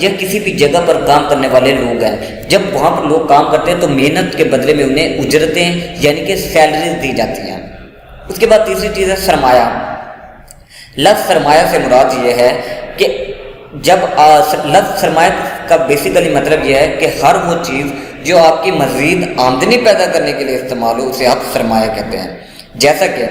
یا کسی بھی جگہ پر کام کرنے والے لوگ ہیں، جب وہاں پر لوگ کام کرتے ہیں تو محنت کے بدلے میں انہیں اجرتیں یعنی کہ سیلریز دی جاتی ہیں۔ اس کے بعد تیسری چیز ہے سرمایہ۔ لفظ سرمایہ سے مراد یہ ہے کہ جب لفظ سرمایہ کا بیسیکلی مطلب یہ ہے کہ ہر وہ چیز جو آپ کی مزید آمدنی پیدا کرنے کے لیے استعمال ہو اسے آپ سرمایہ کہتے ہیں۔ جیسا کہ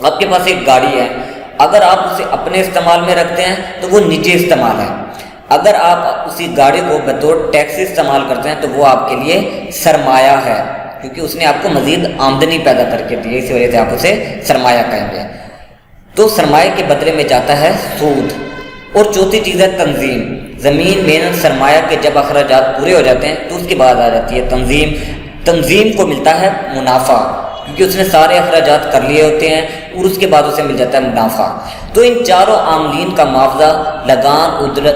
آپ کے پاس ایک گاڑی ہے، اگر آپ اسے اپنے استعمال میں رکھتے ہیں تو وہ نجی استعمال ہے، اگر آپ اسی گاڑی کو بطور ٹیکسی استعمال کرتے ہیں تو وہ آپ کے لیے سرمایہ ہے، کیونکہ اس نے آپ کو مزید آمدنی پیدا کر کے دی ہے، اسی وجہ سے آپ اسے سرمایہ کہیں گے۔ تو سرمایہ کے بدلے میں جاتا ہے سود۔ اور چوتھی چیز ہے تنظیم۔ زمین، محنت، سرمایہ کے جب اخراجات پورے ہو جاتے ہیں تو اس کے بعد آ جاتی ہے تنظیم۔ تنظیم کو ملتا ہے منافع، کیونکہ اس نے سارے اخراجات کر لیے ہوتے ہیں اور اس کے بعد اسے مل جاتا ہے منافع۔ تو ان چاروں عاملین کا معاوضہ لگان،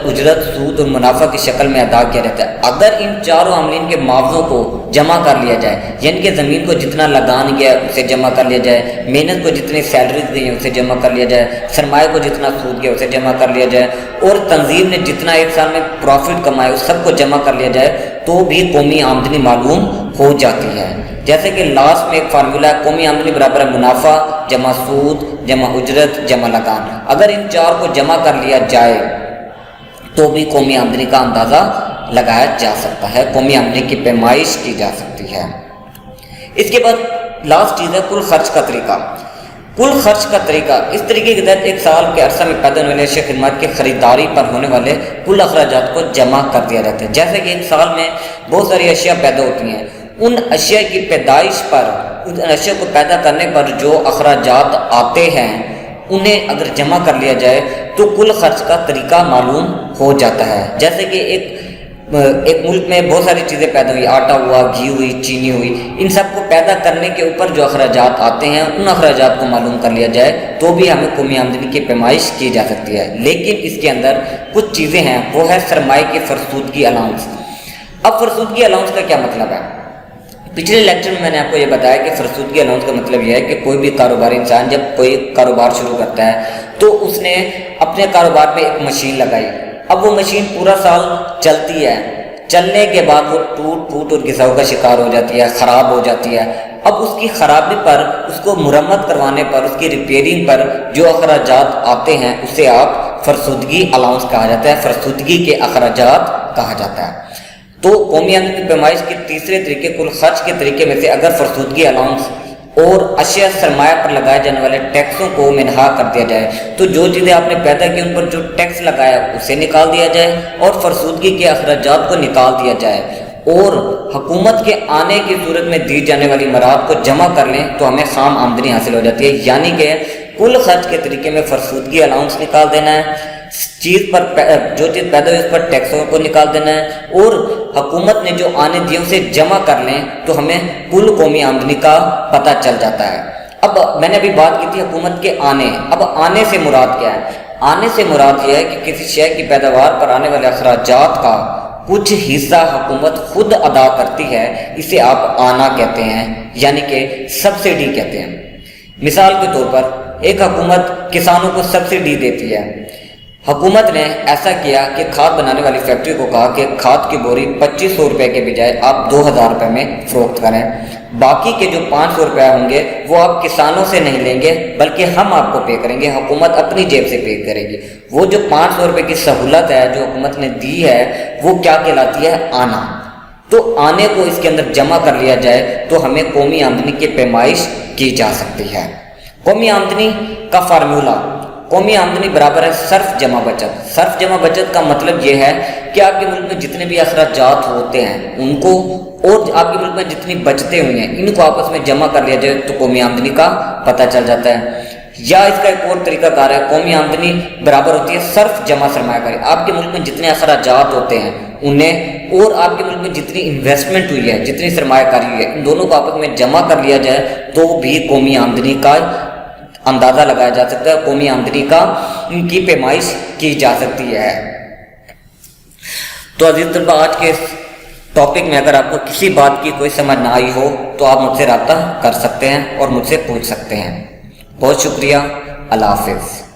اجرت، سود اور منافع کی شکل میں ادا کیا جاتا ہے۔ اگر ان چاروں عاملین کے معاوضوں کو جمع کر لیا جائے، یعنی کہ زمین کو جتنا لگان گیا اسے جمع کر لیا جائے، محنت کو جتنی سیلریز دی ہیں اسے جمع کر لیا جائے، سرمایہ کو جتنا سود گیا اسے جمع کر لیا جائے، اور تنظیم نے جتنا ایک سال میں پروفٹ کمایا اس سب کو جمع کر لیا جائے تو بھی قومی آمدنی معلوم ہو جاتی ہے۔ جیسے کہ لاسٹ میں ایک فارمولہ ہے، قومی آمدنی برابر ہے منافع جمع سود جمع اجرت جمع لگان۔ اگر ان چار کو جمع کر لیا جائے تو بھی قومی آمدنی کا اندازہ لگایا جا سکتا ہے، قومی آمدنی کی پیمائش کی جا سکتی ہے۔ اس کے بعد لاسٹ چیز ہے کل خرچ کا طریقہ۔ کل خرچ کا طریقہ، اس طریقے کے تحت ایک سال کے عرصہ میں پیدا ہونے والے اشیاء خدمات کی خریداری پر ہونے والے کل اخراجات کو جمع کر دیا جاتا ہے۔ جیسے کہ ایک سال میں بہت ساری اشیاء پیدا ہوتی ہیں، ان اشیاء کی پیدائش پر، ان اشیاء کو پیدا کرنے پر جو اخراجات آتے ہیں انہیں اگر جمع کر لیا جائے تو کل خرچ کا طریقہ معلوم ہو جاتا ہے۔ جیسے کہ ایک ملک میں بہت ساری چیزیں پیدا ہوئی، آٹا ہوا، گھی ہوئی، چینی ہوئی، ان سب کو پیدا کرنے کے اوپر جو اخراجات آتے ہیں ان اخراجات کو معلوم کر لیا جائے تو بھی ہمیں قومی آمدنی کی پیمائش کی جا سکتی ہے۔ لیکن اس کے اندر کچھ چیزیں ہیں، وہ ہے سرمایہ کی فرسودگی الاؤنس۔ اب فرسودگی الاؤنس کا کیا مطلب ہے؟ پچھلے لیکچر میں نے آپ کو یہ بتایا کہ فرسودگی الاؤنس کا مطلب یہ ہے کہ کوئی بھی کاروباری انسان جب کوئی کاروبار شروع کرتا ہے تو اس نے اپنے کاروبار میں ایک مشین لگائی، اب وہ مشین پورا سال چلتی ہے، چلنے کے بعد وہ ٹوٹ اور گھساؤ کا شکار ہو جاتی ہے، خراب ہو جاتی ہے۔ اب اس کی خرابی پر، اس کو مرمت کروانے پر، اس کی ریپیئرنگ پر جو اخراجات آتے ہیں اسے آپ فرسودگی الاؤنس کہا جاتا ہے، فرسودگی کے اخراجات کہا جاتا ہے۔ تو قومی آمدنی کی پیمائش کے تیسرے طریقے کل خرچ کے طریقے میں سے اگر فرسودگی الاؤنس اور اشیاء سرمایہ پر لگائے جانے والے ٹیکسوں کو منہا کر دیا جائے تو جو چیزیں آپ نے پیدا کی ان پر جو ٹیکس لگایا اسے نکال دیا جائے اور فرسودگی کے اخراجات کو نکال دیا جائے اور حکومت کے آنے کی صورت میں دی جانے والی مراحت کو جمع کر لیں تو ہمیں خام آمدنی حاصل ہو جاتی ہے۔ یعنی کہ کل خرچ کے طریقے میں فرسودگی الاؤنس نکال دینا ہے، چیز پر جو چیز پیدا ہوئی اس پر ٹیکسوں کو نکال دینا ہے اور حکومت نے جو آنے دیے اسے جمع کر لیں تو ہمیں کل قومی آمدنی کا پتہ چل جاتا ہے۔ اب میں نے ابھی بات کی تھی حکومت کے آنے، اب آنے سے مراد کیا ہے؟ آنے سے مراد یہ ہے کہ کسی شے کی پیداوار پر آنے والے اخراجات کا کچھ حصہ حکومت خود ادا کرتی ہے، اسے آپ آنا کہتے ہیں، یعنی کہ سبسڈی کہتے ہیں۔ مثال کے طور پر ایک حکومت کسانوں کو سبسڈی دیتی ہے۔ حکومت نے ایسا کیا کہ کھاد بنانے والی فیکٹری کو کہا کہ کھاد کی بوری 2500 روپے کے بجائے آپ 2000 روپے میں فروخت کریں، باقی کے جو 500 روپے ہوں گے وہ آپ کسانوں سے نہیں لیں گے بلکہ ہم آپ کو پے کریں گے، حکومت اپنی جیب سے پے کرے گی۔ وہ جو 500 روپے کی سہولت ہے جو حکومت نے دی ہے وہ کیا کہلاتی ہے؟ آنا۔ تو آنے کو اس کے اندر جمع کر لیا جائے تو ہمیں قومی آمدنی کی پیمائش کی جا سکتی ہے۔ قومی آمدنی کا فارمولہ، قومی آمدنی برابر ہے صرف جمع بچت۔ صرف جمع بچت کا مطلب یہ ہے کہ آپ کے ملک میں جتنے بھی اخراجات ہوتے ہیں ان کو اور آپ کے ملک میں جتنی بچتیں ہوئی ہیں ان کو آپس میں جمع کر لیا جائے تو قومی آمدنی کا پتہ چل جاتا ہے۔ یا اس کا ایک اور طریقہ کار ہے، قومی آمدنی برابر ہوتی ہے صرف جمع سرمایہ کاری۔ آپ کے ملک میں جتنے اخراجات ہوتے ہیں انہیں اور آپ کے ملک میں جتنی انویسٹمنٹ ہوئی ہے، جتنی سرمایہ کاری ہوئی ہے، ان دونوں کو آپس میں جمع کر لیا جائے تو بھی قومی آمدنی کا اندازہ لگایا جا سکتا ہے، قومی آمدنی کا ان کی پیمائش کی جا سکتی ہے۔ تو عزیز طلباء، آج کے ٹاپک میں اگر آپ کو کسی بات کی کوئی سمجھ نہ آئی ہو تو آپ مجھ سے رابطہ کر سکتے ہیں اور مجھ سے پوچھ سکتے ہیں۔ بہت شکریہ، اللہ حافظ۔